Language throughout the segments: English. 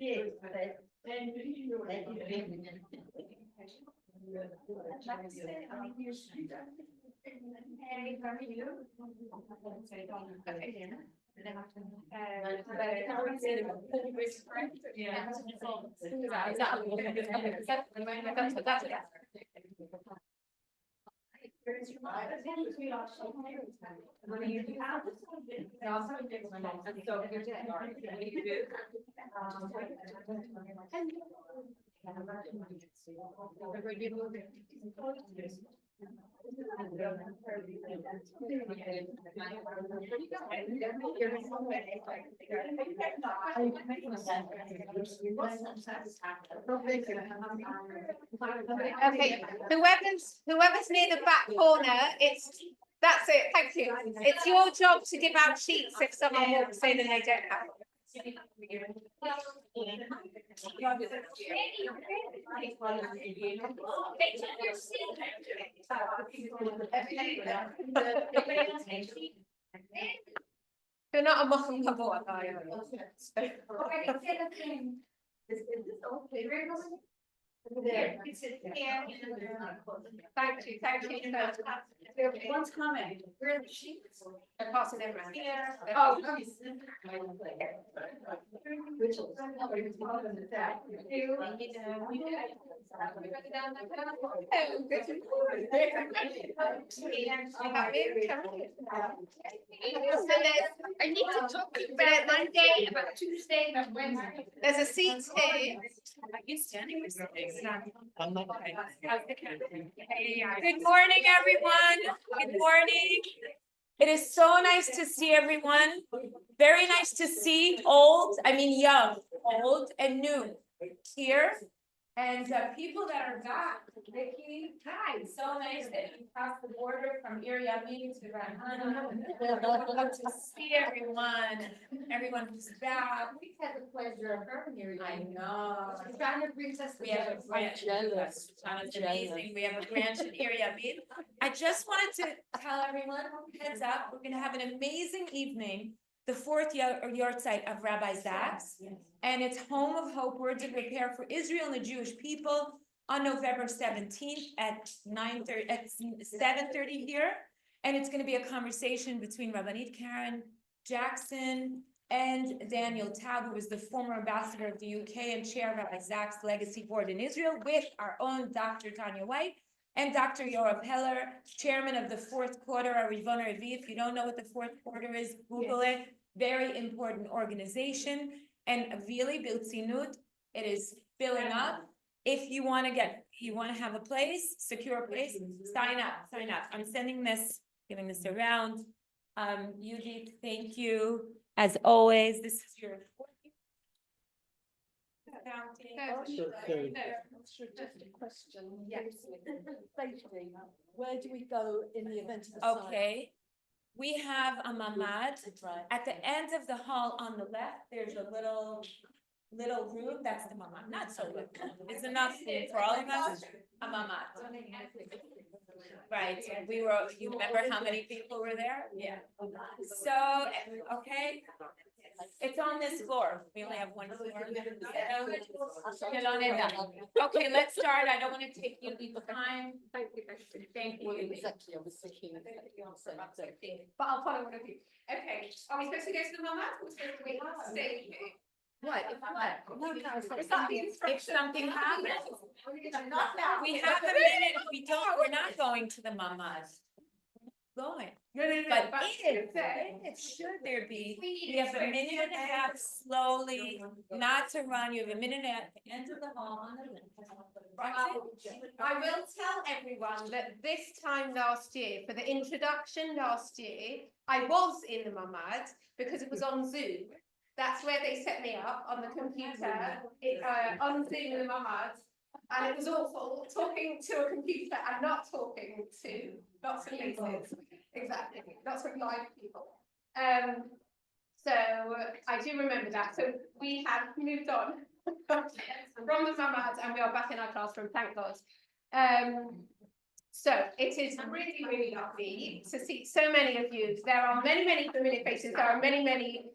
Okay, whoever's near the back corner, that's it, thank you. It's your job to give out sheets if someone walks in and they don't have them. You're not a muffin cover guy. Thank you. One's coming. Where are the sheets? They're passing them around. Oh. I need to talk about Monday, about Tuesday, about Wednesday. There's a seat here. You standing with something? Good morning, everyone. Good morning. It is so nice to see everyone. Very nice to see young, old, and new here. And people that are back. Vicky, hi. So nice that you crossed the border from Iriamin to Ranhana. Love to see everyone. Everyone who's back. We've had the pleasure of her here. I know. China brings us. We have a branch. China's amazing. We have a branch in Iriamin. I just wanted to tell everyone, heads up, we're going to have an amazing evening. The fourth yahrzeit of Rabbi Zaks, and it's Home of Hope, Words of Repair for Israel and the Jewish people on November 17th at 7:30 here. And it's going to be a conversation between Rabbanit Karen Jackson and Daniel Taub, who was the former ambassador of the UK and chair of Rabbi Zaks Legacy Board in Israel, with our own Dr. Tanya White and Dr. Yoav Heller, chairman of the fourth quarter, Arivon Revi. If you don't know what the fourth quarter is, Google it. Very important organization. And really, Biltzinut, it is filling up. If you want to have a place, secure a place, sign up. I'm sending this, giving this around. Yudit, thank you. As always, this is your Just a question. Yes. Safety. Where do we go in the event of a sign? Okay. We have a mamad. At the end of the hall on the left, there's a little room. That's the mamad. Not so little. It's enough room for all of us. A mamad. Right. You remember how many people were there? Yeah. So, okay. It's on this floor. We only have one floor. Okay, let's start. I don't want to take you time. Thank you. Exactly. I was thinking. But I'll follow one of you. Okay. Are we supposed to go to the mamad? Or supposed to wait to stay here? Right. If something happens. We have a minute. We're not going to the mamad. Going. But if should there be, we have a minute and a half slowly, not to run. You have a minute at the end of the hall on the left. I will tell everyone that this time last year, for the introduction last year, I was in the mamad because it was on Zoom. That's where they set me up on the computer, on Zoom in the mamad. And it was awful talking to a computer and not talking to lots of faces. Exactly, lots of live people. So I do remember that. So we have moved on from the mamad and we are back in our classroom, thank God. So it is really, really lovely to see so many of you. There are many, many familiar faces. There are many, many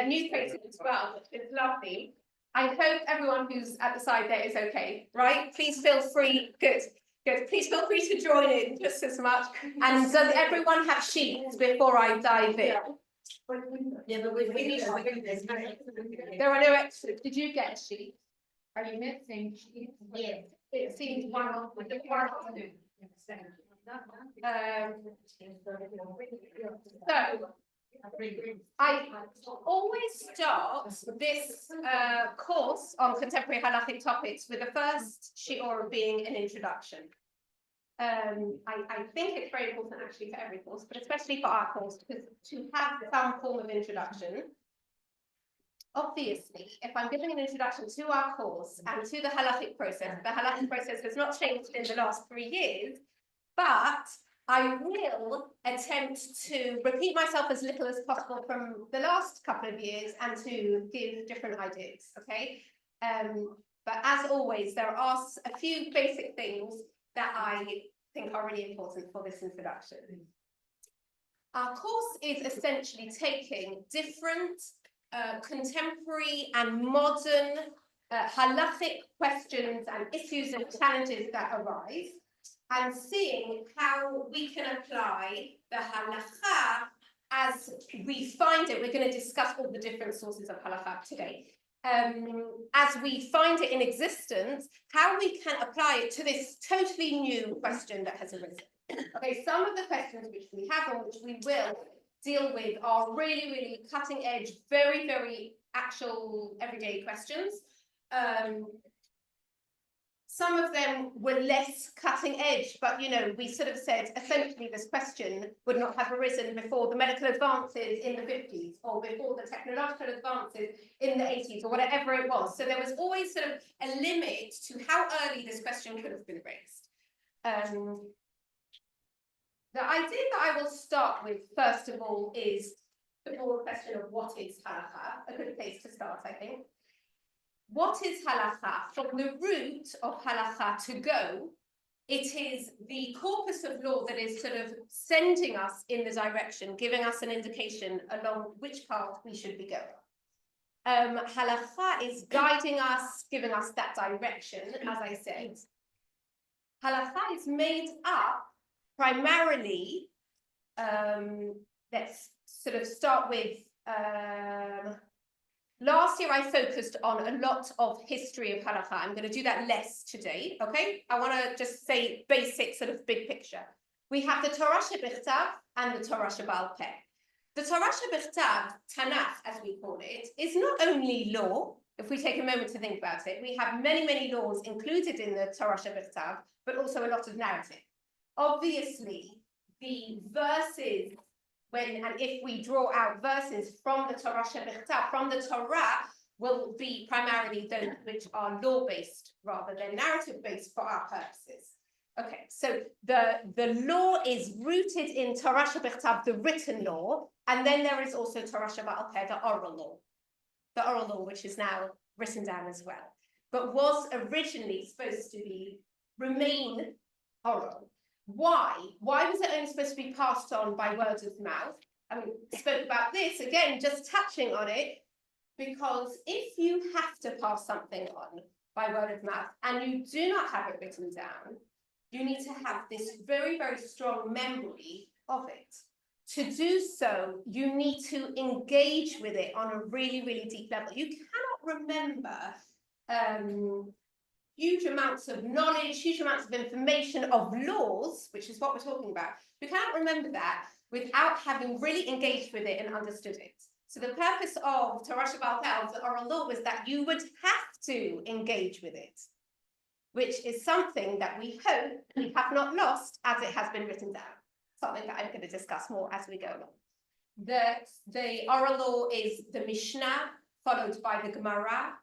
new faces as well, which is lovely. I hope everyone who's at the side there is okay, right? Please feel free, good. Please feel free to join in just as much. And does everyone have sheets before I dive in? Yeah, but we need to bring this. There are no extras. Did you get a sheet? Are you missing? Yeah. It seems one of the So I always start this course on contemporary halakhic topics with the first shiur being an introduction. I think it's very important actually for every course, but especially for our course, because to have some form of introduction. Obviously, if I'm giving an introduction to our course and to the halakhic process has not changed in the last 3 years, but I will attempt to repeat myself as little as possible from the last couple of years and to give different ideas, okay? But as always, there are a few basic things that I think are really important for this introduction. Our course is essentially taking different contemporary and modern halakhic questions and issues and challenges that arise, and seeing how we can apply the halakha as we find it. We're going to discuss all the different sources of halakha today. As we find it in existence, how we can apply it to this totally new question that has arisen. Okay, some of the questions which we have and which we will deal with are really, really cutting edge, very, very actual everyday questions. Some of them were less cutting edge, but we sort of said essentially this question would not have arisen before the medical advances in the 50s or before the technological advances in the 80s or whatever it was. So there was always sort of a limit to how early this question could have been raised. The idea that I will start with, first of all, is the broad question of what is halakha, a good place to start, I think. What is halakha? From the root of halakha to go, it is the corpus of law that is sort of sending us in the direction, giving us an indication along which path we should be going. Halakha is guiding us, giving us that direction, as I said. Halakha is made up primarily, let's sort of start with, last year I focused on a lot of history of halakha. I'm going to do that less today, okay? I want to just say basic sort of big picture. We have the Torah shebichtav and the Torah sheba'al peh. The Torah shebichtav, Tanakh as we call it, is not only law. If we take a moment to think about it, we have many, many laws included in the Torah shebichtav, but also a lot of narrative. Obviously, the verses, when and if we draw out verses from the Torah shebichtav, from the Torah, will be primarily those which are law-based rather than narrative-based for our purposes. Okay, so the law is rooted in Torah shebichtav, the written law, and then there is also Torah sheba'al peh, the oral law, which is now written down as well, but was originally supposed to remain oral. Why? Why was it only supposed to be passed on by word of mouth? I spoke about this, again, just touching on it, because if you have to pass something on by word of mouth and you do not have it written down, you need to have this very, very strong memory of it. To do so, you need to engage with it on a really, really deep level. You cannot remember huge amounts of knowledge, huge amounts of information of laws, which is what we're talking about. You cannot remember that without having really engaged with it and understood it. So the purpose of Torah sheba'al peh, the oral law, was that you would have to engage with it, which is something that we hope we have not lost as it has been written down. Something that I'm going to discuss more as we go along. The oral law is the Mishnah, followed by the Gemara,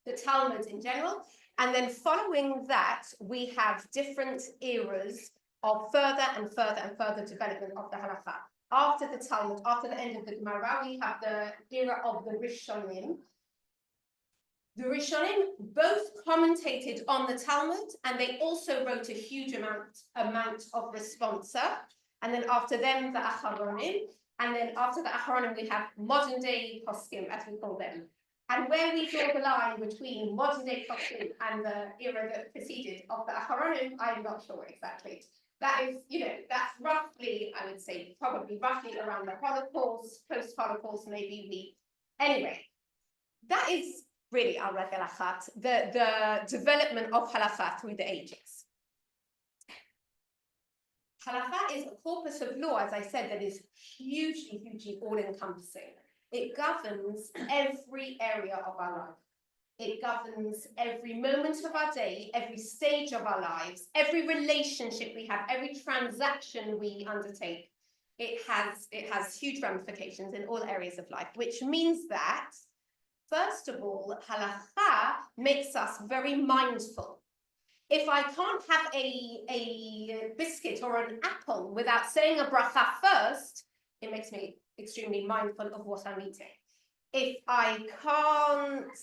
the Talmud in general, and then following that, we have different eras of further and further and further development of the halakha. After the Talmud, after the end of the Gemara, we have the era of the Rishonim. The Rishonim both commentated on the Talmud, and they also wrote a huge amount of responsa. And then after them, the Acharonim. And then after the Acharonim, we have modern day poskim, as we call them. And where we draw the line between modern day Kotzebue and the era that preceded of the Acharonim, I'm not sure exactly. That is, that's roughly, I would say, probably roughly around the Holocaust, post-Holocaust, maybe anyway, that is really our Regel Achat, the development of Halakha through the ages. Halakha is a corpus of law, as I said, that is hugely all-encompassing. It governs every area of our life. It governs every moment of our day, every stage of our lives, every relationship we have, every transaction we undertake. It has huge ramifications in all areas of life, which means that, first of all, halakha makes us very mindful. If I can't have a biscuit or an apple without saying a bracha first, it makes me extremely mindful of what I'm eating. If I can't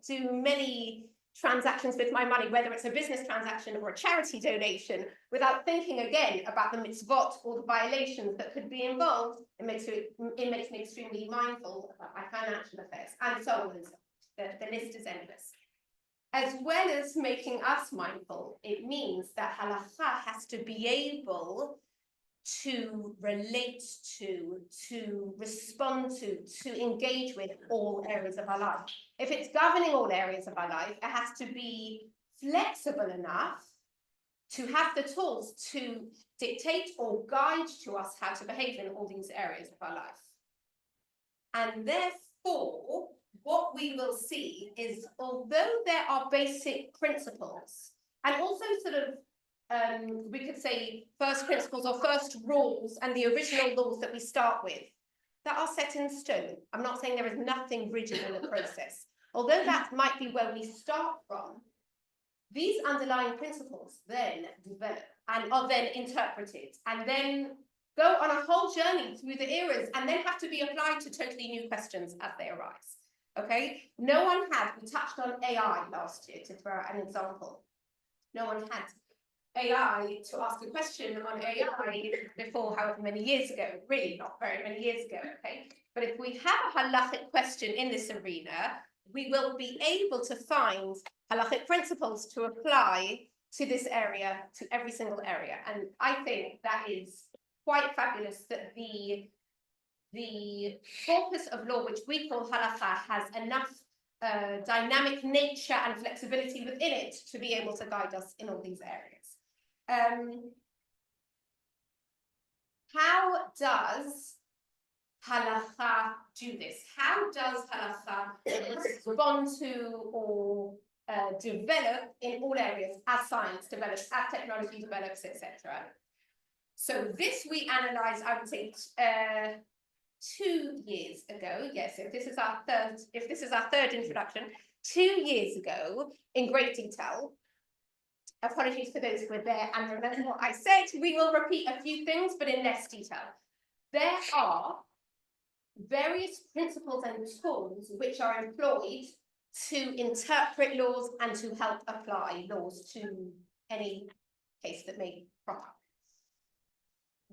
do many transactions with my money, whether it's a business transaction or a charity donation, without thinking again about the mitzvot or the violations that could be involved, it makes me extremely mindful about my financial affairs, and so on and so on. The list is endless. As well as making us mindful, it means that halakha has to be able to relate to respond to engage with all areas of our life. If it's governing all areas of our life, it has to be flexible enough to have the tools to dictate or guide to us how to behave in all these areas of our life. And therefore, what we will see is, although there are basic principles, and also sort of we could say first principles or first rules and the original laws that we start with that are set in stone. I'm not saying there is nothing rigid in the process. Although that might be where we start from, these underlying principles then develop and are then interpreted and then go on a whole journey through the eras and then have to be applied to totally new questions as they arise. Okay? No one had, we touched on AI last year to throw out an example. No one had AI to ask a question on AI before however many years ago, really not very many years ago, okay? But if we have a halachic question in this arena, we will be able to find halachic principles to apply to this area, to every single area. And I think that is quite fabulous that the corpus of law, which we call halakha, has enough dynamic nature and flexibility within it to be able to guide us in all these areas. How does halakha do this? How does halakha respond to or develop in all areas as science develops, as technology develops, etc.? So this we analysed, I would say, 2 years ago. Yes, if this is our third introduction, 2 years ago in great detail. Apologies for those who were there and remember what I said. We will repeat a few things, but in less detail. There are various principles and tools which are employed to interpret laws and to help apply laws to any case that may crop up.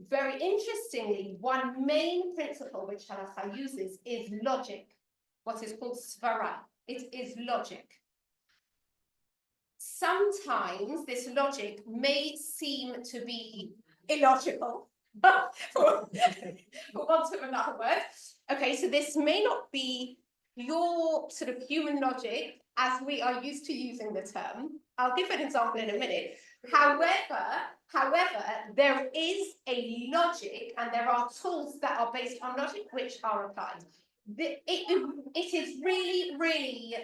Very interestingly, one main principle which halakha uses is logic, what is called svara. It is logic. Sometimes this logic may seem to be illogical, for want of another word. Okay, so this may not be your sort of human logic as we are used to using the term. I'll give an example in a minute. However, there is a logic and there are tools that are based on logic which are applied. It is really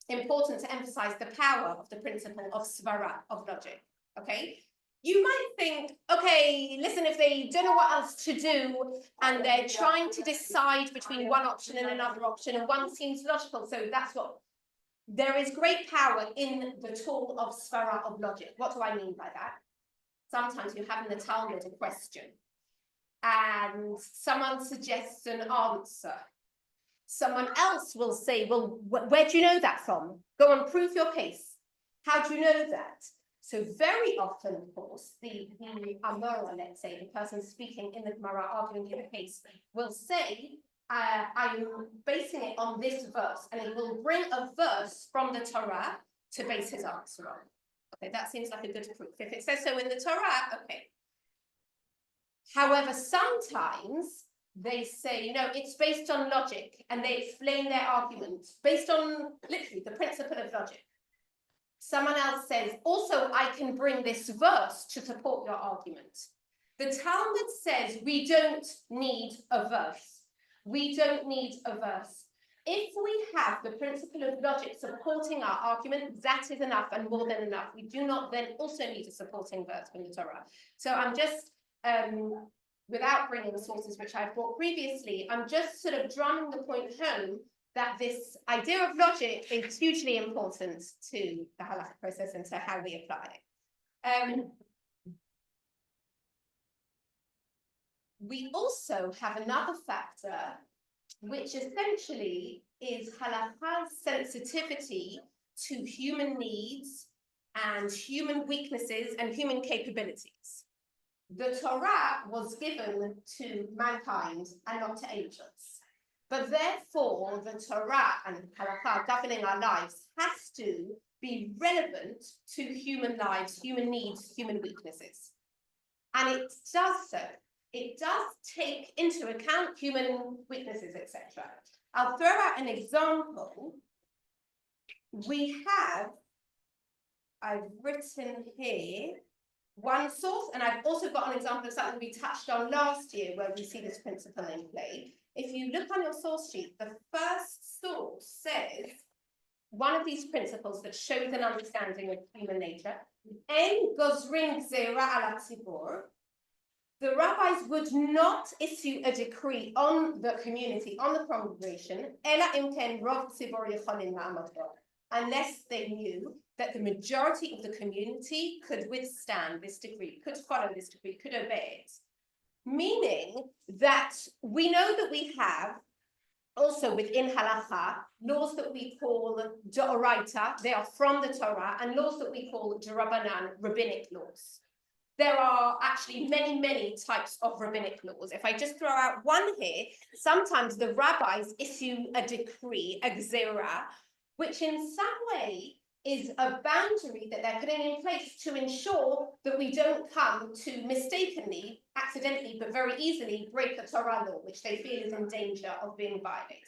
important to emphasize the power of the principle of svara, of logic, okay? You might think, okay, listen, if they don't know what else to do and they're trying to decide between one option and another option and one seems logical, so that's what, there is great power in the tool of svara, of logic. What do I mean by that? Sometimes you have in the Talmud a question and someone suggests an answer. Someone else will say, well, where do you know that from? Go and prove your case. How do you know that? So very often, of course, the Amora, let's say, the person speaking in the Gemara arguing in the case, will say, I'm basing it on this verse, and it will bring a verse from the Torah to base his answer on. Okay, that seems like a good proof. If it says so in the Torah, okay. However, sometimes they say, it's based on logic, and they explain their argument based on literally the principle of logic. Someone else says, also, I can bring this verse to support your argument. The Talmud says we don't need a verse. We don't need a verse. If we have the principle of logic supporting our argument, that is enough and more than enough. We do not then also need a supporting verse from the Torah. So I'm just, without bringing the sources which I've brought previously, I'm just sort of drumming the point home that this idea of logic is hugely important to the halakha process and to how we apply it. We also have another factor, which essentially is halakha's sensitivity to human needs and human weaknesses and human capabilities. The Torah was given to mankind and not to angels. But therefore, the Torah and halakha governing our lives has to be relevant to human lives, human needs, human weaknesses. And it does so. It does take into account human weaknesses, etc. I'll throw out an example. I've written here one source, and I've also got an example of something we touched on last year where we see this principle in play. If you look on your source sheet, the first source says one of these principles that shows an understanding of human nature, En gozrin gzeira ala tzibur. The rabbis would not issue a decree on the community, on the congregation, unless they knew that the majority of the community could withstand this decree, could follow this decree, could obey it. Meaning that we know that we have also within halakha laws that we call d'oraita, they are from the Torah, and laws that we call d'rabanan, rabbinic laws. There are actually many, many types of rabbinic laws. If I just throw out one here, sometimes the rabbis issue a decree, a gzera, which in some way is a boundary that they're putting in place to ensure that we don't come to mistakenly, accidentally, but very easily break the Torah law, which they feel is in danger of being violated.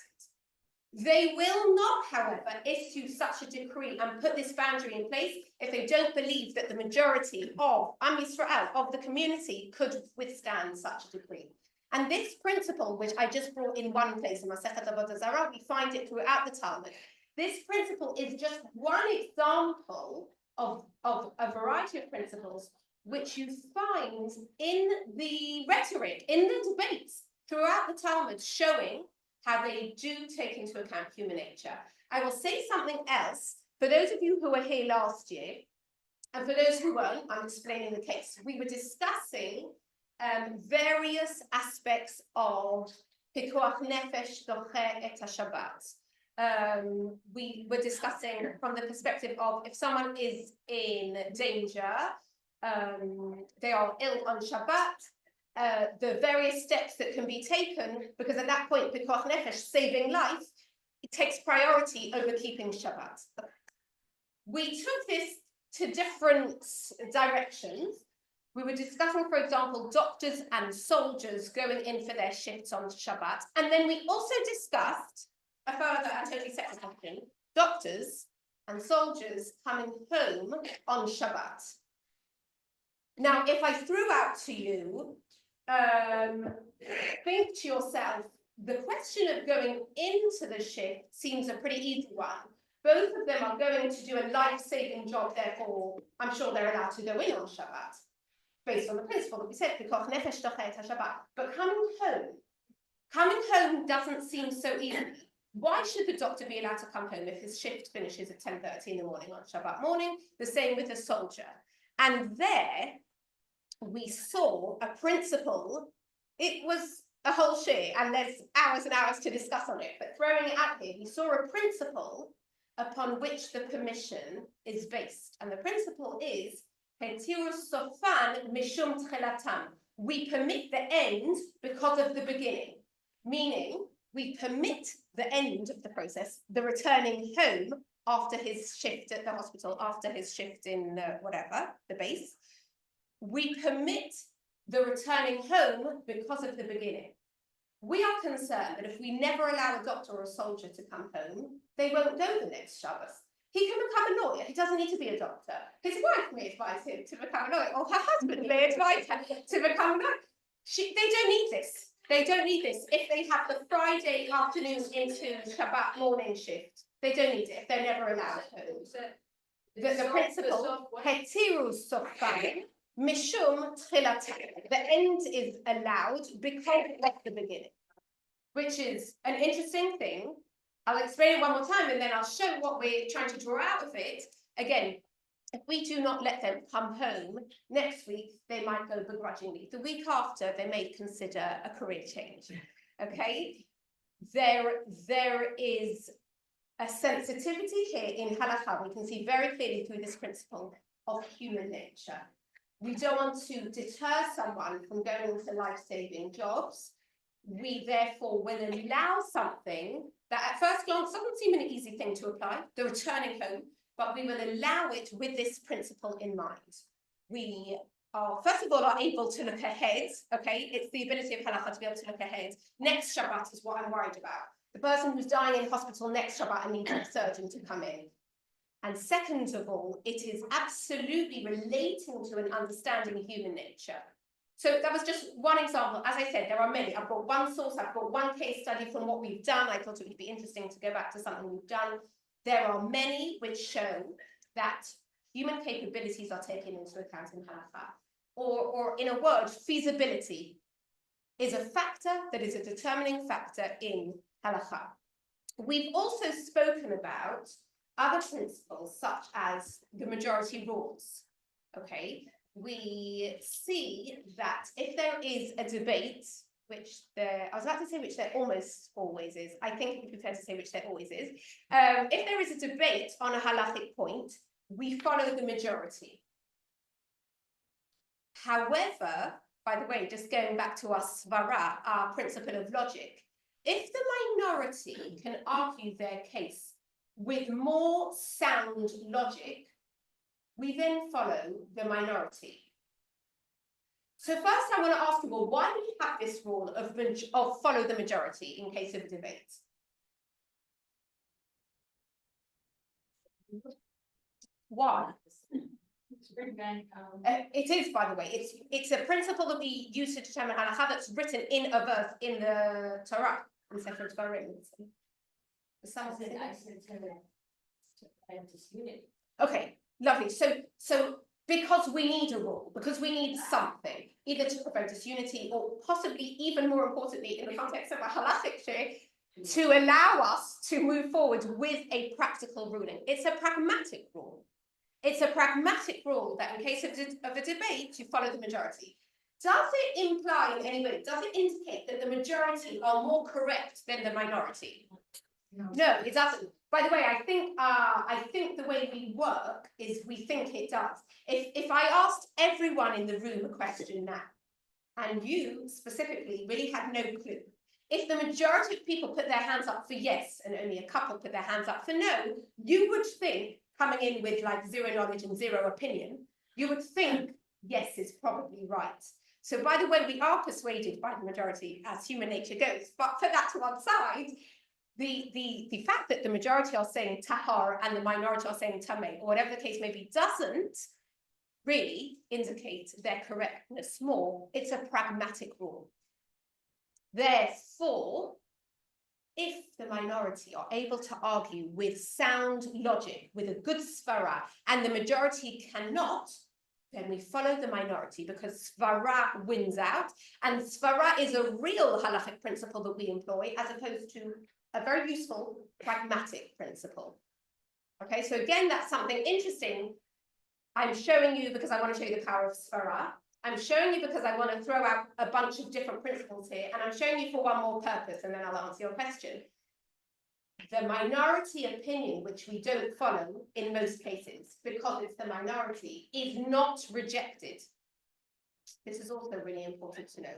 They will not, however, issue such a decree and put this boundary in place if they don't believe that the majority of Am Yisrael, of the community, could withstand such a decree. And this principle, which I just brought in one place in Masechet Avodah Zarah, we find it throughout the Talmud. This principle is just one example of a variety of principles which you find in the rhetoric, in the debates throughout the Talmud, showing how they do take into account human nature. I will say something else. For those of you who were here last year, and for those who weren't, I'm explaining the case. We were discussing various aspects of Pikuach Nefesh Doche et HaShabbat. We were discussing from the perspective of if someone is in danger, they are ill on Shabbat, the various steps that can be taken, because at that point, Pikuach Nefesh, saving life, it takes priority over keeping Shabbat. We took this to different directions. We were discussing, for example, doctors and soldiers going in for their shifts on Shabbat. And then we also discussed a further and totally separate question, doctors and soldiers coming home on Shabbat. Now, if I threw out to you, think to yourself, the question of going into the shift seems a pretty easy one. Both of them are going to do a life-saving job, therefore, I'm sure they're allowed to go in on Shabbat, based on the principle that we said, Pikuach Nefesh Doche et HaShabbat. But coming home doesn't seem so easy. Why should the doctor be allowed to come home if his shift finishes at 10:30 in the morning on Shabbat morning? The same with a soldier. And there, we saw a principle. It was a whole share, and there's hours and hours to discuss on it, but throwing it out here, we saw a principle upon which the permission is based. And the principle is, sofan mishum tchelatam. We permit the end because of the beginning. Meaning, we permit the end of the process, the returning home after his shift at the hospital, after his shift in whatever, the base. We permit the returning home because of the beginning. We are concerned that if we never allow a doctor or a soldier to come home, they won't go the next Shabbos. He can become a lawyer. He doesn't need to be a doctor. His wife may advise him to become a lawyer, or her husband may advise her to become a lawyer. They don't need this. They don't need this. If they have the Friday afternoon into Shabbat morning shift, they don't need it if they're never allowed home. The principle, hetiru sofan, mishum tchilatan. The end is allowed because of the beginning, which is an interesting thing. I'll explain it one more time and then I'll show what we're trying to draw out of it. Again, if we do not let them come home next week, they might go begrudgingly. The week after, they may consider a career change. Okay? There is a sensitivity here in halakha. We can see very clearly through this principle of human nature. We don't want to deter someone from going into life-saving jobs. We therefore will allow something that at first glance doesn't seem an easy thing to apply, the returning home, but we will allow it with this principle in mind. We are, first of all, are able to look ahead, okay? It's the ability of halakha to be able to look ahead. Next Shabbat is what I'm worried about. The person who's dying in hospital next Shabbat and needs a surgeon to come in. And second of all, it is absolutely relating to an understanding of human nature. So that was just one example. As I said, there are many. I've got one source, I've got one case study from what we've done. I thought it would be interesting to go back to something we've done. There are many which show that human capabilities are taken into account in halakha. Or in a word, feasibility is a factor that is a determining factor in halakha. We've also spoken about other principles such as the majority rules, okay? We see that if there is a debate, which I was about to say which there almost always is, I think it would be fair to say which there always is. If there is a debate on a halakhic point, we follow the majority. However, by the way, just going back to our svara, our principle of logic, if the minority can argue their case with more sound logic, we then follow the minority. So first I want to ask you, well, why do we have this rule of follow the majority in case of a debate? Why? It is, by the way, it's a principle that we use to determine halakha that's written in a verse in the Torah, in Sefer Dvarim. Okay, lovely. So because we need a rule, because we need something, either to prevent disunity or possibly even more importantly in the context of a halakhic shir, to allow us to move forward with a practical ruling. It's a pragmatic rule. It's a pragmatic rule that in case of a debate, you follow the majority. Does it imply in any way, does it indicate that the majority are more correct than the minority? No, it doesn't. By the way, I think the way we work is we think it does. If I asked everyone in the room a question now, and you specifically really had no clue, if the majority of people put their hands up for yes, and only a couple put their hands up for no, you would think, coming in with like zero knowledge and zero opinion, you would think yes is probably right. So by the way, we are persuaded by the majority as human nature goes, but put that to one side, the fact that the majority are saying tahar and the minority are saying tameh, or whatever the case may be, doesn't really indicate their correctness more. It's a pragmatic rule. Therefore, if the minority are able to argue with sound logic, with a good svara, and the majority cannot, then we follow the minority because svara wins out, and svara is a real halakhic principle that we employ as opposed to a very useful pragmatic principle. Okay, so again, that's something interesting. I'm showing you because I want to show you the power of svara. I'm showing you because I want to throw out a bunch of different principles here, and I'm showing you for one more purpose, and then I'll answer your question. The minority opinion, which we don't follow in most cases, because it's the minority, is not rejected. This is also really important to know.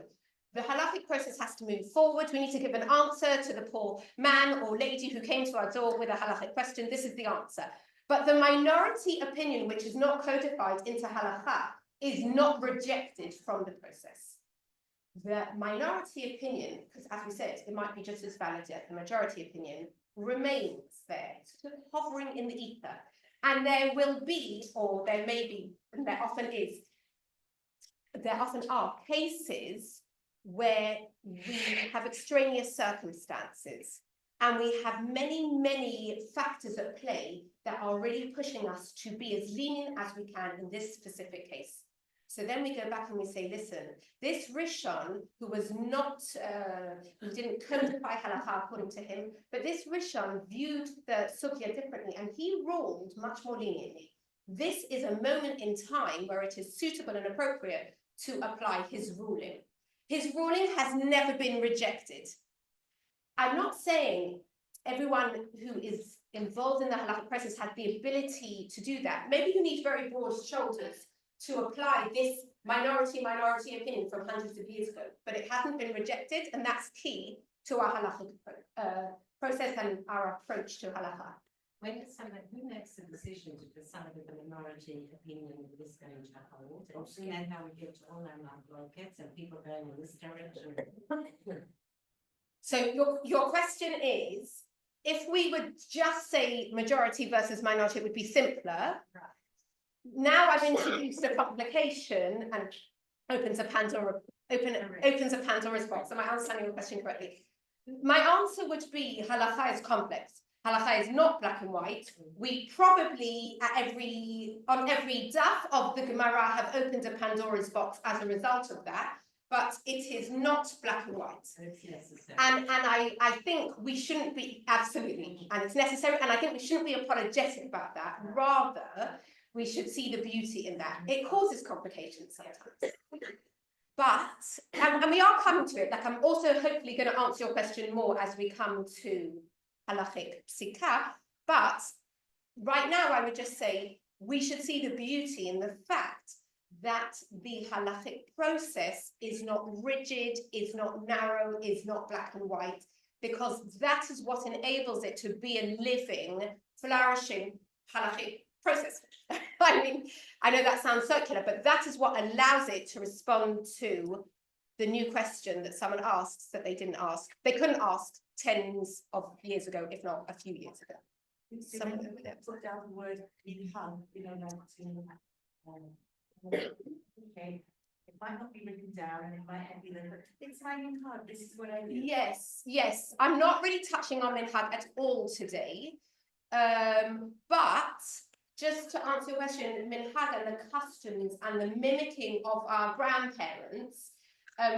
The halachic process has to move forward. We need to give an answer to the poor man or lady who came to our door with a halachic question. This is the answer. But the minority opinion, which is not codified into halakha, is not rejected from the process. The minority opinion, because as we said, it might be just as valid as the majority opinion, remains there, sort of hovering in the ether. And there will be, or there may be, and there often is, there often are cases where we have extraneous circumstances and we have many, many factors at play that are really pushing us to be as lenient as we can in this specific case. So then we go back and we say, listen, this Rishon, who was not, who didn't codify halakha according to him, but this Rishon viewed the sugya differently and he ruled much more leniently. This is a moment in time where it is suitable and appropriate to apply his ruling. His ruling has never been rejected. I'm not saying everyone who is involved in the halakhic process has the ability to do that. Maybe you need very broad shoulders to apply this minority opinion from hundreds of years ago, but it hasn't been rejected, and that's key to our halakhic process and our approach to halakha. When it's someone who makes the decision to decide if the minority opinion is going to hold, and how we get to all our blockades and people going in this direction. So your question is, if we would just say majority versus minority, it would be simpler. Now I've introduced a complication and opens a Pandora's box. Am I understanding your question correctly? My answer would be halakha is complex. Halakha is not black and white. We probably on every daf of the Gemara have opened a Pandora's box as a result of that, but it is not black and white. And I think we shouldn't be, absolutely, and it's necessary, and I think we shouldn't be apologetic about that. Rather, we should see the beauty in that. It causes complications sometimes. But, and we are coming to it, like I'm also hopefully going to answer your question more as we come to halachic psika, but right now I would just say we should see the beauty in the fact that the halachic process is not rigid, is not narrow, is not black and white, because that is what enables it to be a living, flourishing halachic process. I mean, I know that sounds circular, but that is what allows it to respond to the new question that someone asks that they didn't ask. They couldn't ask tens of years ago, if not a few years ago. Some of them put down the word minhag, okay. It might not be written down and it might not be there, but it's my minhag, this is what I do. Yes. I'm not really touching on minhag at all today. But just to answer your question, minhag and the customs and the mimicking of our grandparents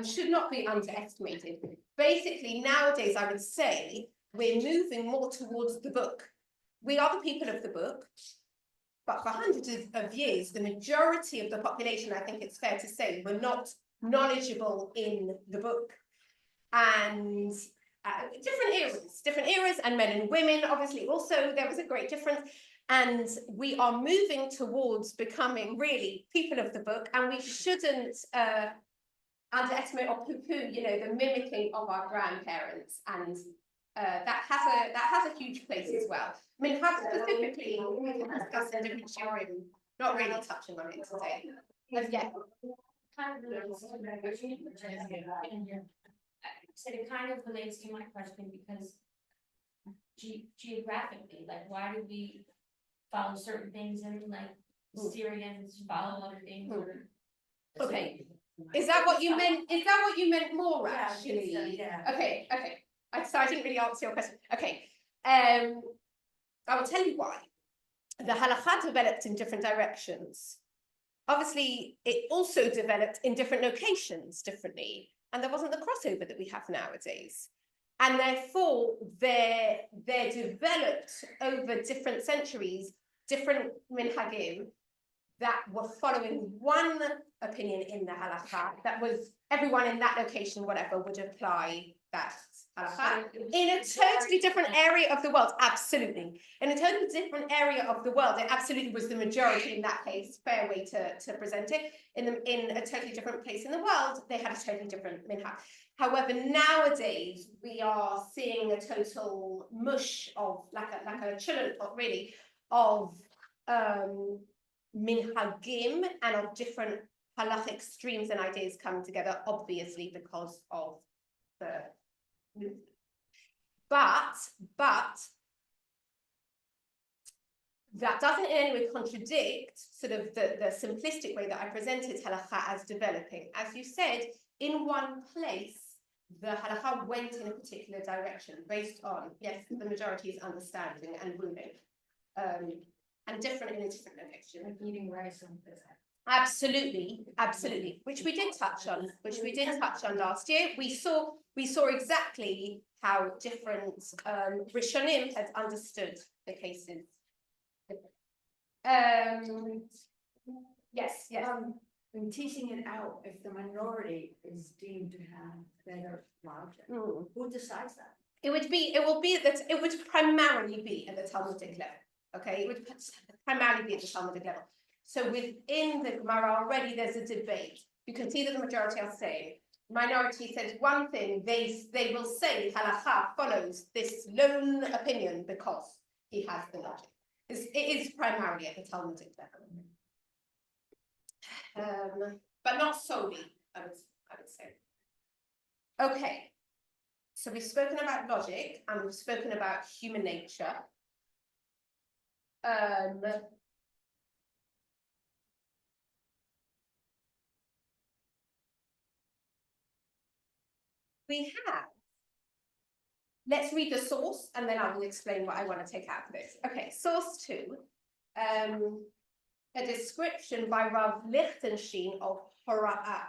should not be underestimated. Basically, nowadays, I would say we're moving more towards the book. We are the people of the book, but for hundreds of years, the majority of the population, I think it's fair to say, were not knowledgeable in the book. And different eras, and men and women, obviously, also there was a great difference. And we are moving towards becoming really people of the book, and we shouldn't underestimate or poo-poo, the mimicking of our grandparents, and that has a huge place as well. I mean, how specifically we can discuss in different shiurim, not really touching on it today. But yeah. So it kind of relates to my question because geographically, like why do we follow certain things and like Syrians follow other things? Okay. Is that what you meant? Is that what you meant more actually? Yeah. Okay. So I didn't really answer your question. Okay. I will tell you why. The halakha developed in different directions. Obviously, it also developed in different locations differently, and there wasn't the crossover that we have nowadays. And therefore, there developed over different centuries, different minhagim that were following one opinion in the halakha that was everyone in that location, whatever, would apply that halakha in a totally different area of the world. Absolutely. In a totally different area of the world, it absolutely was the majority in that case. Fair way to present it. In a totally different place in the world, they had a totally different minhag. However, nowadays we are seeing a total mush of like a chillin pot really of minhagim and of different halachic streams and ideas coming together, obviously because of the movement. But that doesn't in any way contradict sort of the simplistic way that I presented halakha as developing. As you said, in one place, the halakha went in a particular direction based on, yes, the majority's understanding and ruling, and different in a different location. Like eating rice on Thursday. Absolutely, which we did touch on last year. We saw exactly how different Rishonim had understood the cases. Yes. When teasing it out, if the minority is deemed to have better logic, who decides that? It would primarily be at the Talmudic level. Okay, it would primarily be at the Talmudic level. So within the Gemara already, there's a debate. You can see that the majority are saying, minority says one thing, they will say halakha follows this lone opinion because he has the logic. It is primarily at the Talmudic level, but not solely, I would say. Okay, so we've spoken about logic and we've spoken about human nature. We have. Let's read the source and then I will explain what I want to take out of this. Okay, source 2. A description by Rav Lichtenstein of Hora'ah,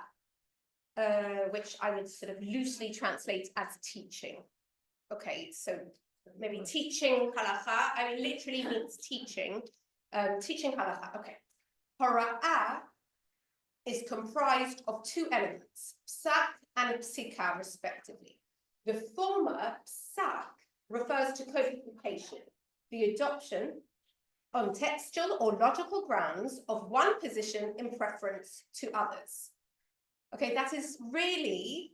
which I would sort of loosely translate as teaching. Okay, so maybe teaching halakha, I mean literally means teaching, teaching halakha. Okay, Hora'ah is comprised of 2 elements, psak and psika respectively. The former, psak, refers to codification, the adoption on textual or logical grounds of one position in preference to others. Okay, that is really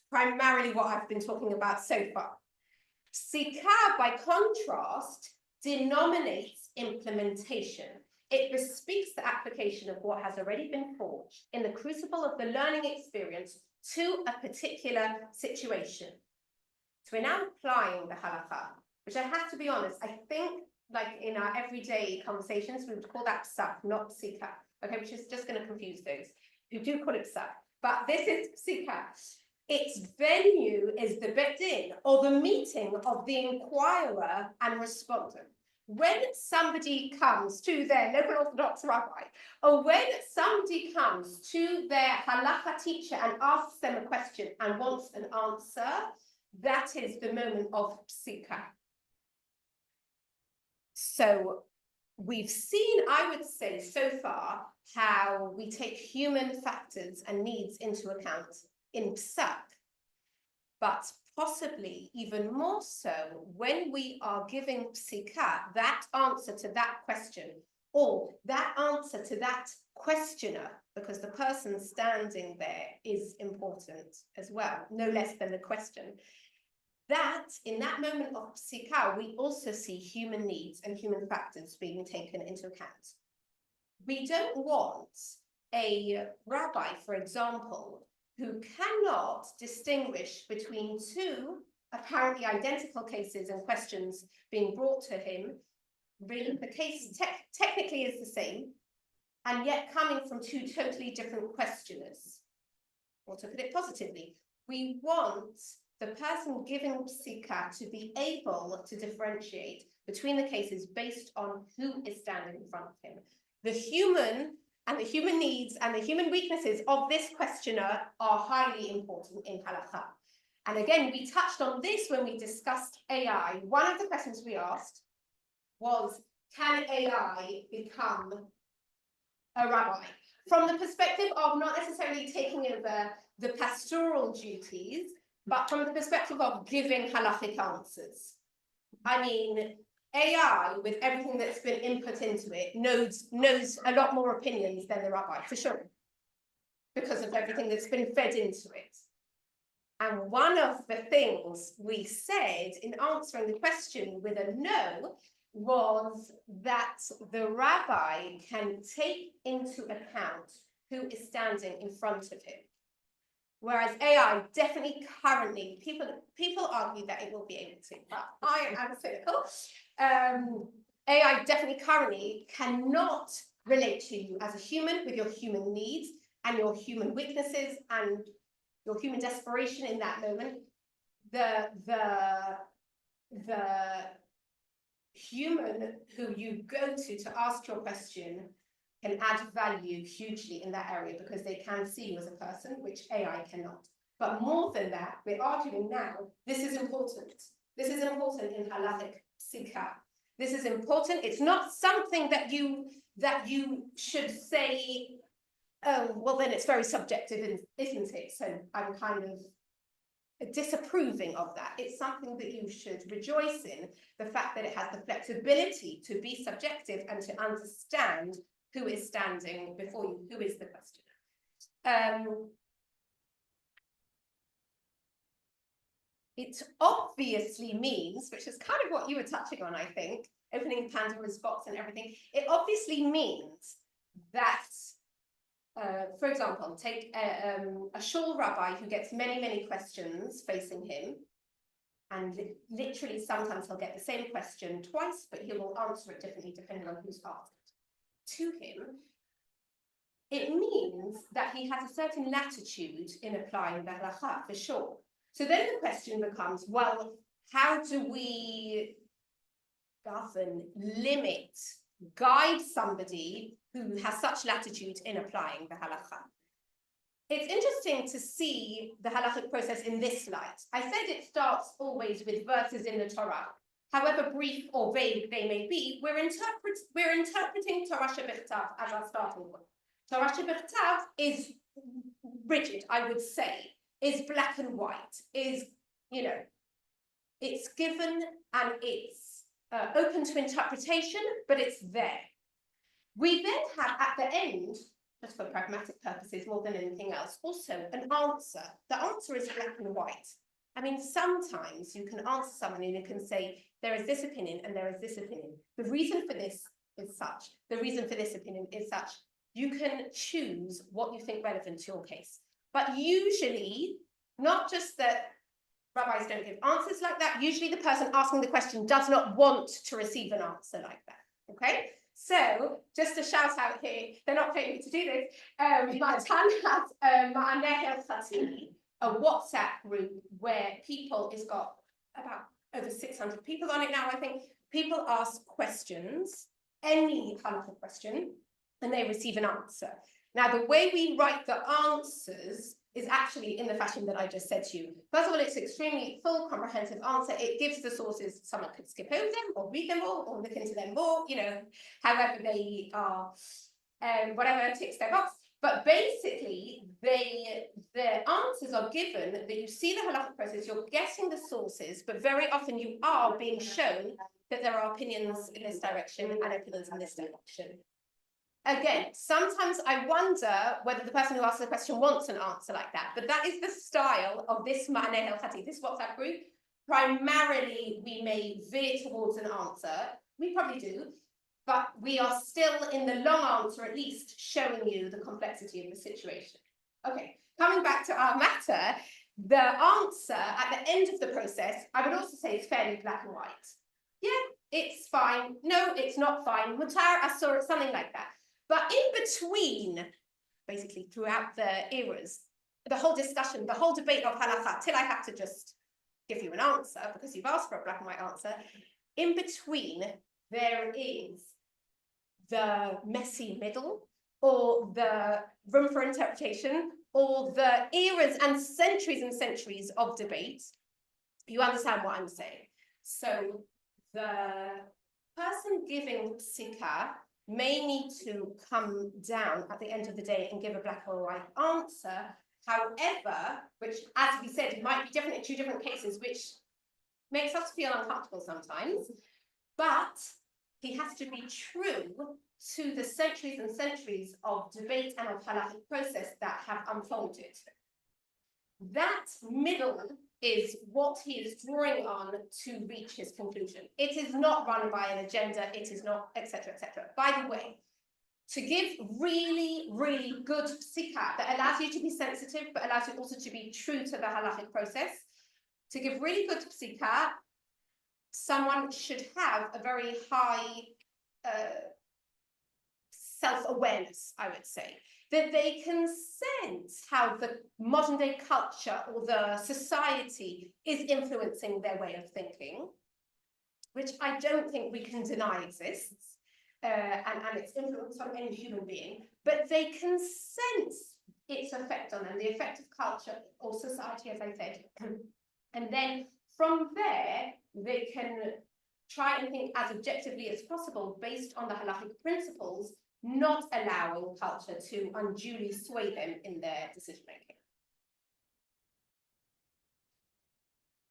primarily what I've been talking about so far. Psika, by contrast, denominates implementation. It bespeaks the application of what has already been forged in the crucible of the learning experience to a particular situation. So we're now applying the halakha, which I have to be honest, I think like in our everyday conversations, we would call that psak, not psika. Okay, which is just going to confuse those who do call it psak. But this is psika. Its venue is the bet din, or the meeting of the inquirer and respondent. When somebody comes to their local Orthodox rabbi, or when somebody comes to their halakha teacher and asks them a question and wants an answer, that is the moment of psika. So we've seen, I would say so far, how we take human factors and needs into account in psak, but possibly even more so when we are giving psika, that answer to that question, or that answer to that questioner, because the person standing there is important as well, no less than the question. That, in that moment of psika, we also see human needs and human factors being taken into account. We don't want a rabbi, for example, who cannot distinguish between 2 apparently identical cases and questions being brought to him. Really, the case technically is the same, and yet coming from 2 totally different questioners. Or to put it positively, we want the person giving psika to be able to differentiate between the cases based on who is standing in front of him. The human and the human needs and the human weaknesses of this questioner are highly important in halakha. And again, we touched on this when we discussed AI. One of the questions we asked was, can AI become a rabbi? From the perspective of not necessarily taking over the pastoral duties, but from the perspective of giving halachic answers. I mean, AI, with everything that's been input into it, knows a lot more opinions than the rabbi, for sure, because of everything that's been fed into it. And one of the things we said in answering the question with a no was that the rabbi can take into account who is standing in front of him. Whereas AI definitely currently, people argue that it will be able to, but I am cynical. AI definitely currently cannot relate to you as a human with your human needs and your human weaknesses and your human desperation in that moment. The human who you go to ask your question can add value hugely in that area because they can see you as a person, which AI cannot. But more than that, we're arguing now, this is important. This is important in halachic psika. This is important. It's not something that you should say, oh, well, then it's very subjective, isn't it? So I'm kind of disapproving of that. It's something that you should rejoice in, the fact that it has the flexibility to be subjective and to understand who is standing before you, who is the questioner. It obviously means, which is kind of what you were touching on, I think, opening Pandora's box and everything, it obviously means that, for example, take a shul rabbi who gets many, many questions facing him, and literally sometimes he'll get the same question twice, but he will answer it differently depending on who's asked to him. It means that he has a certain latitude in applying the halacha, for sure. So then the question becomes, well, how do we govern, limit, guide somebody who has such latitude in applying the halacha? It's interesting to see the halachic process in this light. I said it starts always with verses in the Torah. However brief or vague they may be, we're interpreting Torah Shebichtav as our starting point. Torah Shebichtav is rigid, I would say, is black and white, is, it's given and it's open to interpretation, but it's there. We then have at the end, just for pragmatic purposes more than anything else, also an answer. The answer is black and white. I mean, sometimes you can answer someone and you can say, there is this opinion and there is this opinion. The reason for this is such. The reason for this opinion is such. You can choose what you think relevant to your case. But usually, not just that rabbis don't give answers like that, usually the person asking the question does not want to receive an answer like that, okay? So, just a shout out here, they're not paying me to do this, Matan has a WhatsApp group where it's got about over 600 people on it now, I think. People ask questions, any halachic question, and they receive an answer. Now, the way we write the answers is actually in the fashion that I just said to you. First of all, it's extremely full, comprehensive answer. It gives the sources, someone could skip over them or read them all or look into them more, however they are, whatever ticks their box. But basically, the answers are given that you see the halachic process, you're getting the sources, but very often you are being shown that there are opinions in this direction and opinions in this direction. Again, sometimes I wonder whether the person who asks the question wants an answer like that, but that is the style of this Ma'aneh Hilchati, this WhatsApp group. Primarily, we may veer towards an answer. We probably do, but we are still in the long answer, at least showing you the complexity of the situation. Okay, coming back to our matter, the answer at the end of the process, I would also say is fairly black and white. Yeah, it's fine. No, it's not fine. Mutar, asur, something like that. But in between, basically throughout the eras, the whole discussion, the whole debate of halakha, till I have to just give you an answer because you've asked for a black and white answer, in between there is the messy middle, or the room for interpretation, or the eras and centuries of debate. You understand what I'm saying? So the person giving psika may need to come down at the end of the day and give a black or white answer However, which, as we said, might be different in two different cases, which makes us feel uncomfortable sometimes, but he has to be true to the centuries and centuries of debate and of halachic process that have unfolded. That middle is what he is drawing on to reach his conclusion. It is not run by an agenda, it is not, etc., etc. By the way, to give really, really good psikha that allows you to be sensitive, but allows you also to be true to the halachic process, to give really good psikha, someone should have a very high self-awareness, I would say, that they can sense how the modern day culture or the society is influencing their way of thinking, which I don't think we can deny exists, and its influence on any human being, but they can sense its effect on them, the effect of culture or society, as I said. And then from there, they can try and think as objectively as possible based on the halachic principles, not allowing culture to unduly sway them in their decision-making.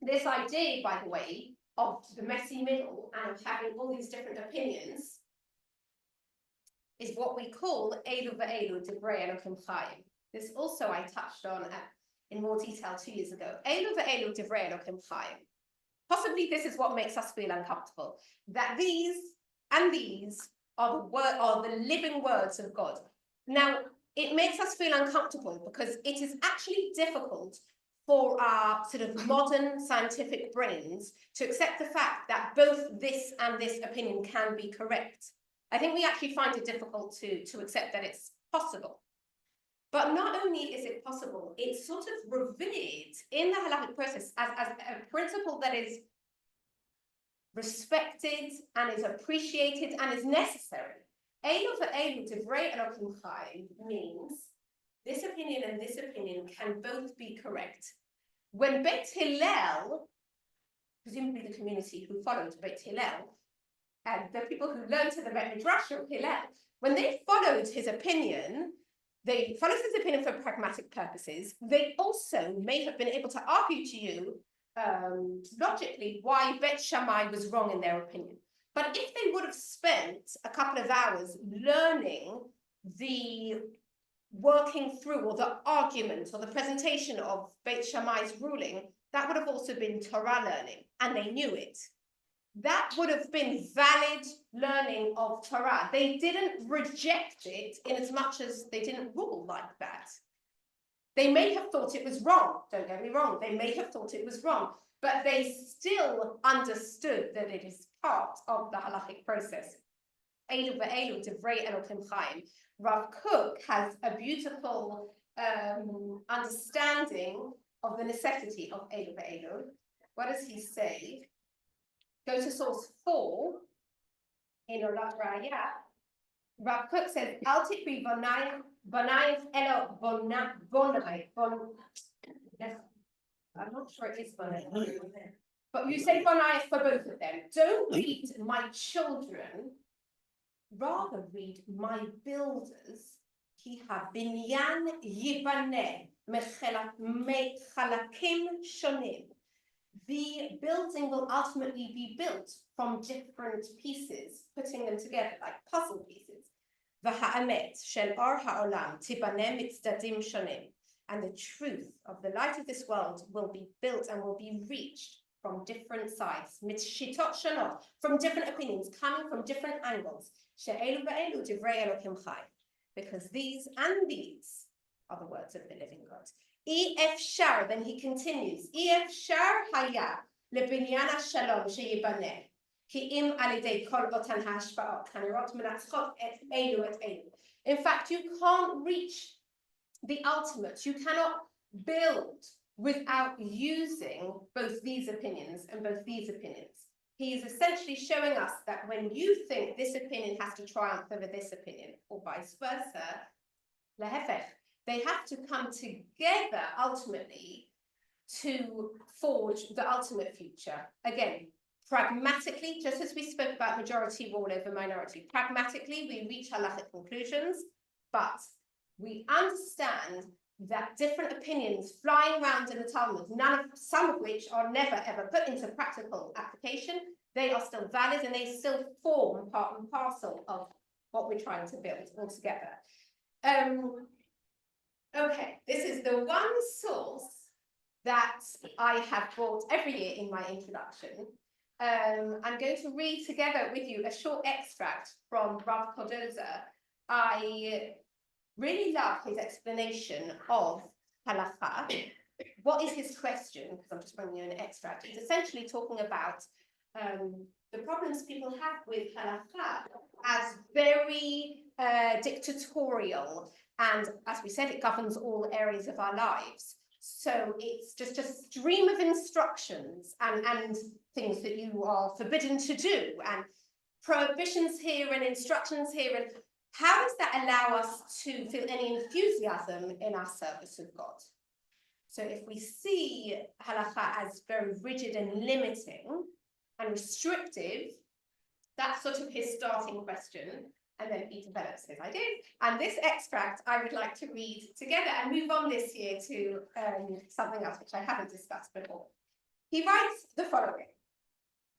This idea, by the way, of the messy middle and of having all these different opinions is what we call Elu ve'elu divrei Elokim Chaim. This also I touched on in more detail 2 years ago. Elu ve'elu divrei Elokim Chaim. Possibly this is what makes us feel uncomfortable, that these and these are the living words of God. Now, it makes us feel uncomfortable because it is actually difficult for our sort of modern scientific brains to accept the fact that both this and this opinion can be correct. I think we actually find it difficult to accept that it's possible. But not only is it possible, it's sort of revered in the halachic process as a principle that is respected and is appreciated and is necessary. Elu ve'elu divrei Elokim Chaim means this opinion and this opinion can both be correct. When Beit Hillel, presumably the community who followed Beit Hillel, and the people who learned to the Bet Midrash of Hillel, when they followed his opinion, they followed his opinion for pragmatic purposes. They also may have been able to argue to you logically why Bet Shammai was wrong in their opinion. But if they would have spent a couple of hours learning the working through or the argument or the presentation of Beit Shammai's ruling, that would have also been Torah learning, and they knew it. That would have been valid learning of Torah. They didn't reject it in as much as they didn't rule like that. They may have thought it was wrong, don't get me wrong, they may have thought it was wrong, but they still understood that it is part of the halachic process. Elu ve'elu divrei Elokim Chaim. Rav Kook has a beautiful understanding of the necessity of Elu ve'elu. What does he say? Go to source 4 in Olat Raya. Rav Kook says, Al tikri bonai elo bonai. I'm not sure it is bonai. But you say bonai for both of them. Don't read my children, rather read my builders. Ki ha-binyan yibaneh mechalakim shonim. The building will ultimately be built from different pieces, putting them together like puzzle pieces. V'ha'amet shel or ha'olam tibaneh mitzdadim shonim. And the truth of the light of this world will be built and will be reached from different sides, mitzshitot shalot, from different opinions, coming from different angles. She'elu ve'elu divrei Elokim Chaim. Because these and these are the words of the living God. Efshar, then he continues, Efshar haya lebinyan shalom sheyibaneh ki im alidei kol otan hashpaot hanirot menatzchot et elu et elu. In fact, you can't reach the ultimate. You cannot build without using both these opinions and both these opinions. He is essentially showing us that when you think this opinion has to triumph over this opinion, or vice versa, lehefech, they have to come together ultimately to forge the ultimate future. Again, pragmatically, just as we spoke about majority rule over minority, pragmatically we reach halachic conclusions, but we understand that different opinions flying around in the Talmud, some of which are never ever put into practical application, they are still valid and they still form part and parcel of what we're trying to build all together. Okay, this is the one source that I have brought every year in my introduction. I'm going to read together with you a short extract from Rav Kodoza. I really love his explanation of halakha. What is his question? Because I'm just bringing you an extract. He's essentially talking about the problems people have with halakha as very dictatorial, and as we said, it governs all areas of our lives. So it's just a stream of instructions and things that you are forbidden to do, and prohibitions here and instructions here. And how does that allow us to feel any enthusiasm in our service of God? So if we see halakha as very rigid and limiting and restrictive, that's sort of his starting question. And then he develops his ideas. And this extract I would like to read together and move on this year to something else which I haven't discussed before. He writes the following.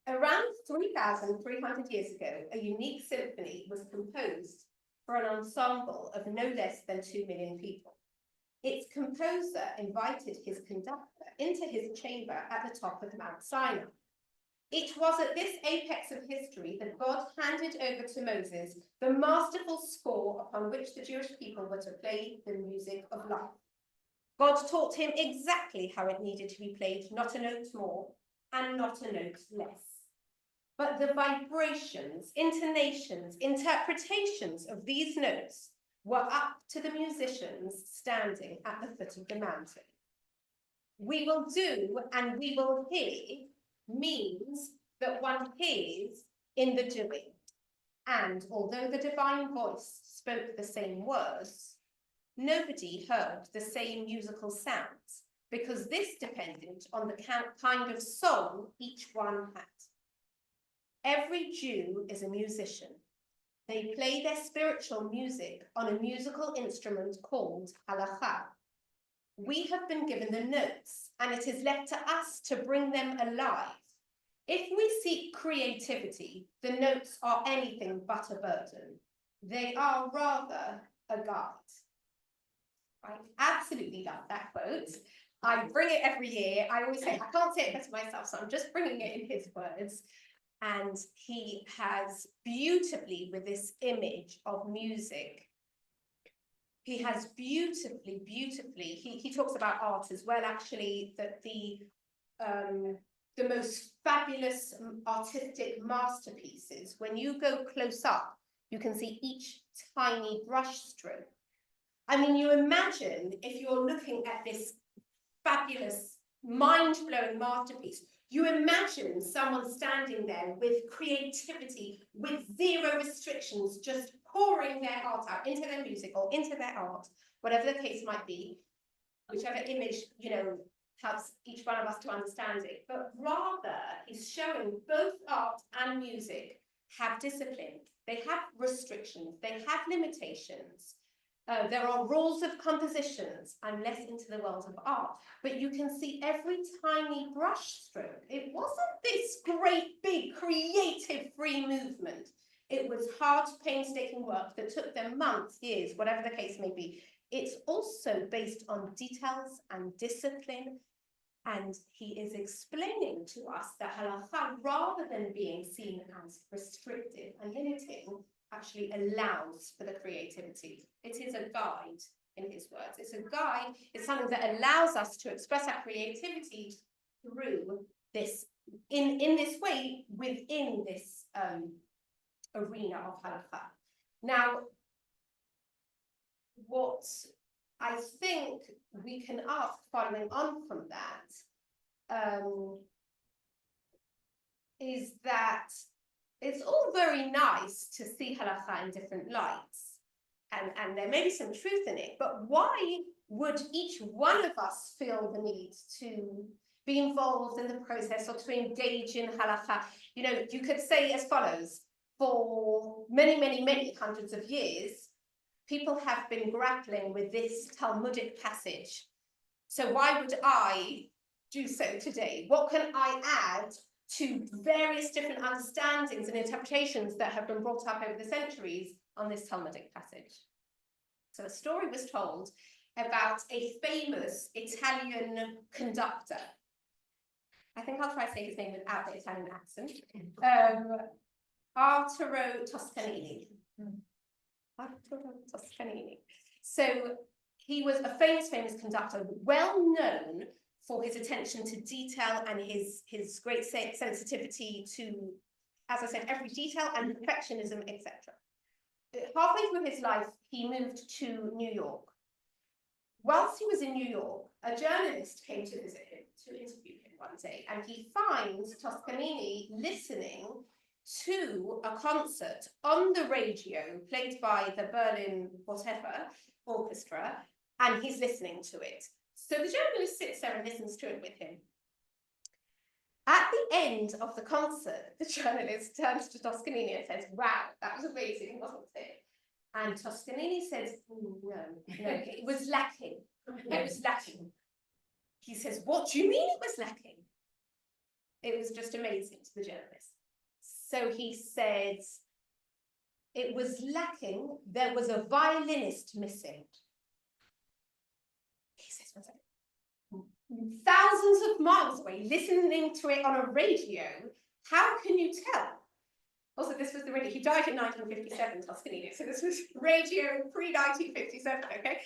Around 3,300 years ago, a unique symphony was composed for an ensemble of no less than 2 million people. Its composer invited his conductor into his chamber at the top of Mount Sinai. It was at this apex of history that God handed over to Moses the masterful score upon which the Jewish people were to play the music of life. God taught him exactly how it needed to be played, not a note more and not a note less. But the vibrations, intonations, interpretations of these notes were up to the musicians standing at the foot of the mountain. We will do and we will hear means that one hears in the doing. And although the divine voice spoke the same words, nobody heard the same musical sounds, because this depended on the kind of soul each one had. Every Jew is a musician. They play their spiritual music on a musical instrument called halakha. We have been given the notes, and it is left to us to bring them alive. If we seek creativity, the notes are anything but a burden. They are rather a guide. I absolutely love that quote. I bring it every year. I always say, I can't say it better myself, so I'm just bringing it in his words. And he has beautifully, with this image of music, he has beautifully, he talks about art as well, actually, that the most fabulous artistic masterpieces, when you go close up, you can see each tiny brush stroke. I mean, you imagine if you're looking at this fabulous, mind-blowing masterpiece, you imagine someone standing there with creativity, with zero restrictions, just pouring their heart out into their music or into their art, whatever the case might be, whichever image, helps each one of us to understand it. But rather, he's showing both art and music have discipline. They have restrictions. They have limitations. There are rules of compositions. I'm less into the world of art, but you can see every tiny brush stroke. It wasn't this great, big, creative, free movement. It was hard, painstaking work that took them months, years, whatever the case may be. It's also based on details and discipline. And he is explaining to us that halakha, rather than being seen as restrictive and limiting, actually allows for the creativity. It is a guide, in his words. It's a guide. It's something that allows us to express our creativity through this, in this way, within this arena of halakha. Now, what I think we can ask, following on from that, is that it's all very nice to see halakha in different lights, and there may be some truth in it, but why would each one of us feel the need to be involved in the process or to engage in halakha? You could say as follows: for many, many, many hundreds of years, people have been grappling with this Talmudic passage. So why would I do so today? What can I add to various different understandings and interpretations that have been brought up over the centuries on this Talmudic passage? So a story was told about a famous Italian conductor. I think I'll try to say his name without the Italian accent. Arturo Toscanini. Arturo Toscanini. So he was a famous conductor, well known for his attention to detail and his great sensitivity to, as I said, every detail and perfectionism, etc. Halfway through his life, he moved to New York. Whilst he was in New York, a journalist came to visit him to interview him one day, and he finds Toscanini listening to a concert on the radio played by the Berlin whatever orchestra, and he's listening to it. So the journalist sits there and listens to it with him. At the end of the concert, the journalist turns to Toscanini and says, "Wow, that was amazing, wasn't it?" And Toscanini says, no, it was lacking. It was lacking. He says, "What do you mean it was lacking?" It was just amazing to the journalist. So he says, "It was lacking, there was a violinist missing." He says, "Thousands of miles away, listening to it on a radio, how can you tell?" Also, this was the radio, he died in 1957, Toscanini, so this was radio pre-1957, okay?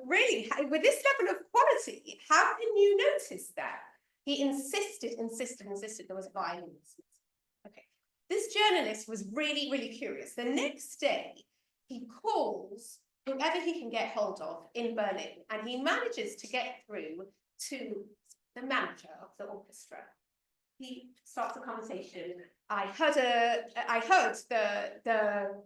Really, with this level of quality, how can you notice that? He insisted there was a violinist. Okay, this journalist was really curious. The next day, he calls whoever he can get hold of in Berlin, and he manages to get through to the manager of the orchestra. He starts a conversation. I heard the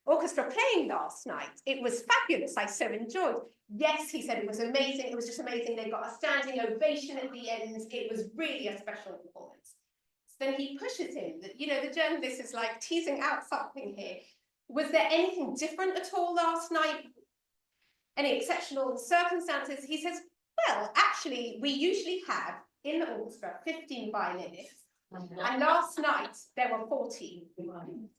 orchestra playing last night. It was fabulous. I so enjoyed. Yes, he said, it was amazing. It was just amazing. They got a standing ovation at the end. It was really a special performance. So then he pushes him. The journalist is like teasing out something here. Was there anything different at all last night? Any exceptional circumstances? He says, well, actually, we usually have in the orchestra 15 violinists. And last night there were 14.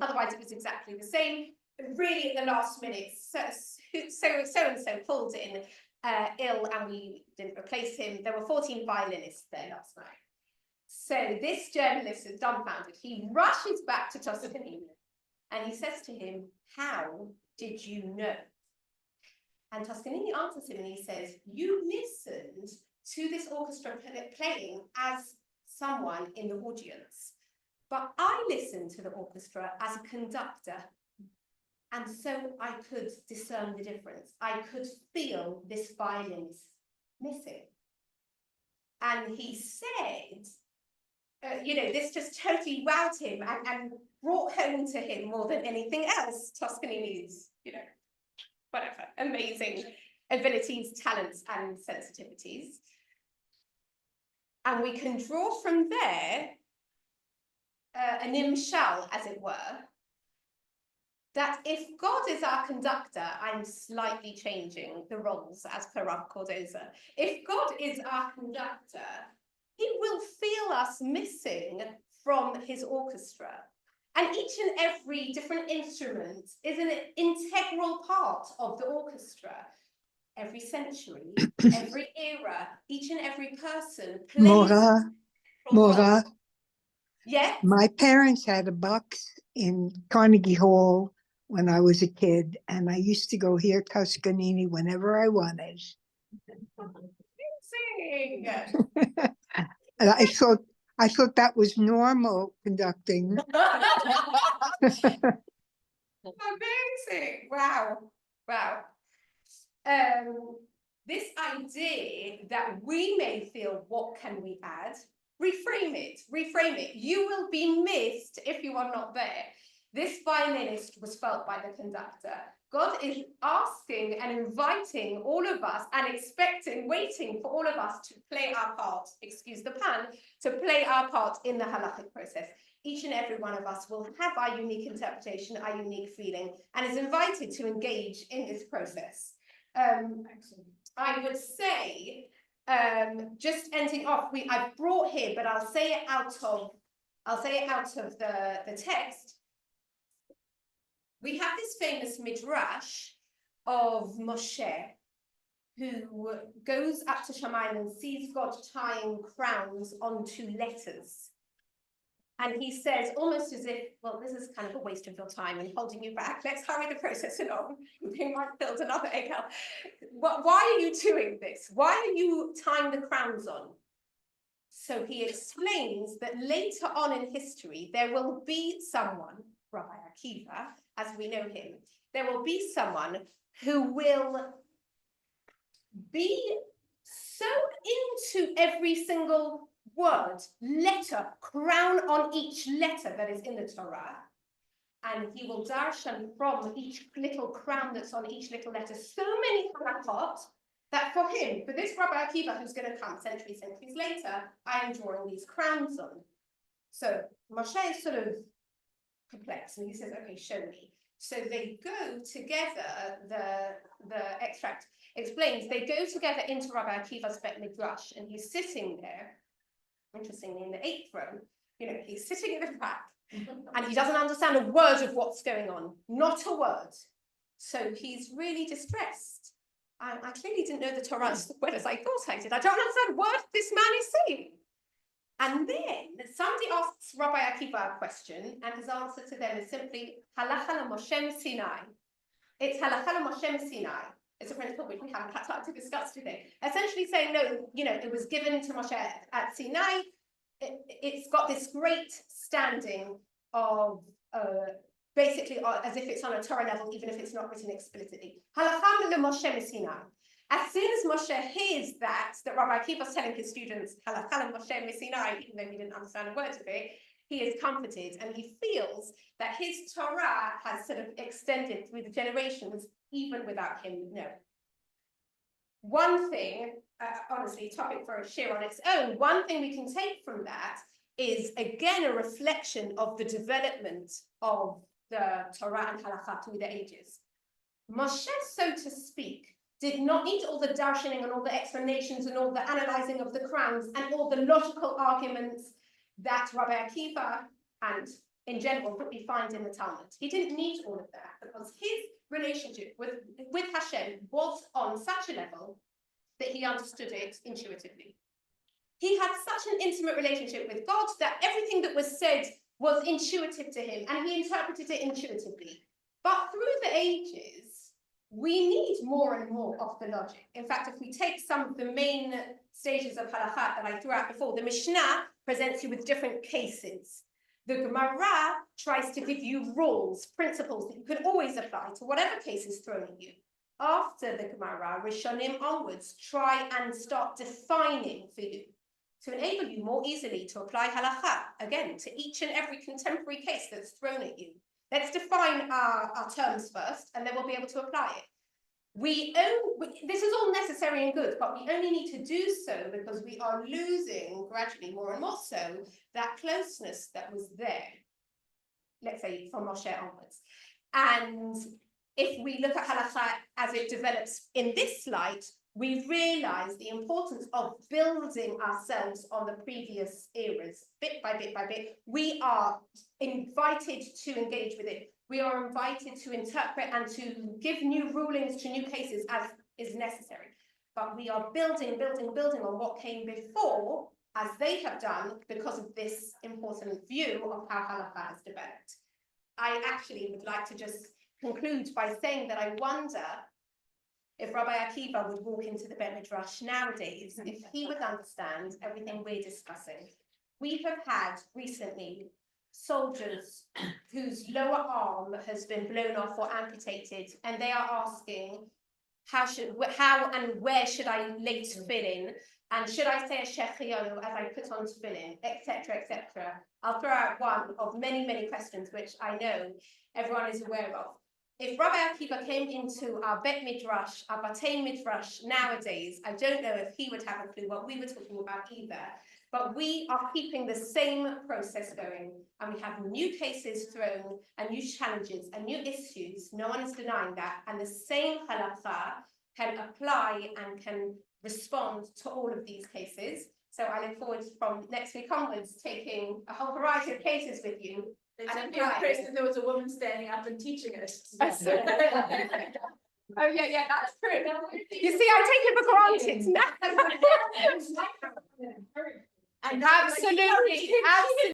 Otherwise, it was exactly the same. Really, at the last minute, so and so pulled in ill, and we didn't replace him. There were 14 violinists there last night. So this journalist is dumbfounded. He rushes back to Toscanini, and he says to him, "How did you know?" And Toscanini answers him, and he says, "You listened to this orchestra playing as someone in the audience, but I listened to the orchestra as a conductor, and so I could discern the difference. I could feel this violinist missing." And he said, this just totally wowed him and brought home to him more than anything else Toscanini's, whatever, amazing abilities, talents, and sensitivities. And we can draw from there an imshal, as it were, that if God is our conductor, I'm slightly changing the roles as per Rav Cordoza. If God is our conductor, he will feel us missing from his orchestra. And each and every different instrument is an integral part of the orchestra. Every century, every era, each and every person plays. Mora. Yeah. My parents had a box in Carnegie Hall when I was a kid, and I used to go hear Toscanini whenever I wanted. Sing. And I thought that was normal conducting. Amazing! Wow. This idea that we may feel, what can we add? Reframe it. You will be missed if you are not there. This violinist was felt by the conductor. God is asking and inviting all of us and waiting for all of us to play our part, excuse the pun, to play our part in the halachic process. each and every one of us will have our unique interpretation, our unique feeling, and is invited to engage in this process. I would say, just ending off, I've brought here, but I'll say it out of the text. We have this famous midrash of Moshe, who goes up to Shamayim and sees God tying crowns onto letters. And he says, almost as if, well, this is kind of a waste of your time and holding you back. Let's hurry the process along. We might build another eggshell. Why are you doing this? Why are you tying the crowns on? So he explains that later on in history, there will be someone, Rabbi Akiva, as we know him, there will be someone who will be so into every single word, letter, crown on each letter that is in the Torah, and he will darshan from each little crown that's on each little letter so many halachot that for him, for this Rabbi Akiva who's going to come centuries later, I am drawing these crowns on. So Moshe is sort of perplexed and he says, okay, show me. So they go together, the extract explains, they go together into Rabbi Akiva's Bet Midrash, and he's sitting there, interestingly, in the 8th row, he's sitting in the back, and he doesn't understand a word of what's going on, not a word. So he's really distressed. I clearly didn't know the Torah as well as I thought I did. I don't understand a word this man is saying. And then somebody asks Rabbi Akiva a question, and his answer to them is simply, Halacha l'Moshe Sinai. It's Halacha l'Moshe Sinai. It's a principle which we haven't had time to discuss today. Essentially saying, no, it was given to Moshe at Sinai. It's got this great standing of basically as if it's on a Torah level, even if it's not written explicitly. Halacha l'Moshe Sinai. As soon as Moshe hears that Rabbi Akiva was telling his students, Halacha l'Moshe Sinai, even though he didn't understand a word of it, he is comforted and he feels that his Torah has sort of extended through the generations, even without him knowing. One thing, honestly, topic for a share on its own, one thing we can take from that is, again, a reflection of the development of the Torah and Halakha through the ages. Moshe, so to speak, did not need all the darshaning and all the explanations and all the analyzing of the crowns and all the logical arguments that Rabbi Akiva and in general that we find in the Talmud. He didn't need all of that because his relationship with Hashem was on such a level that he understood it intuitively. He had such an intimate relationship with God that everything that was said was intuitive to him and he interpreted it intuitively. But through the ages, we need more and more of the logic. In fact, if we take some of the main stages of halakha that I threw out before, the Mishnah presents you with different cases. The Gemara tries to give you rules, principles that you can always apply to whatever case is thrown at you. After the Gemara, Rishonim onwards, try and start defining for you to enable you more easily to apply halakha, again, to each and every contemporary case that's thrown at you. Let's define our terms first, and then we'll be able to apply it. This is all necessary and good, but we only need to do so because we are losing gradually more and more so that closeness that was there, let's say from Moshe onwards. And if we look at halakha as it develops in this light, we realize the importance of building ourselves on the previous eras, bit by bit by bit. We are invited to engage with it. We are invited to interpret and to give new rulings to new cases as is necessary. But we are building on what came before, as they have done, because of this important view of how halakha has developed. I actually would like to just conclude by saying that I wonder if Rabbi Akiva would walk into the Bet Midrash nowadays, if he would understand everything we're discussing. We have had recently soldiers whose lower arm has been blown off or amputated, and they are asking, how and where should I lay tefillin? And should I say a shechionu as I put on tefillin, etc., etc. I'll throw out one of many, many questions which I know everyone is aware of. If Rabbi Akiva came into our Bet Midrash, our Batei Midrash nowadays, I don't know if he would have a clue what we were talking about either. but we are keeping the same process going, and we have new cases thrown, and new challenges, and new issues. No one is denying that, and the same halakha can apply and can respond to all of these cases. So I look forward from next week onwards taking a whole variety of cases with you. It's And only apply. impressive there was a woman standing up and teaching us. Oh yeah, that's true. You see, I take it for granted now. And Absolutely, absolutely.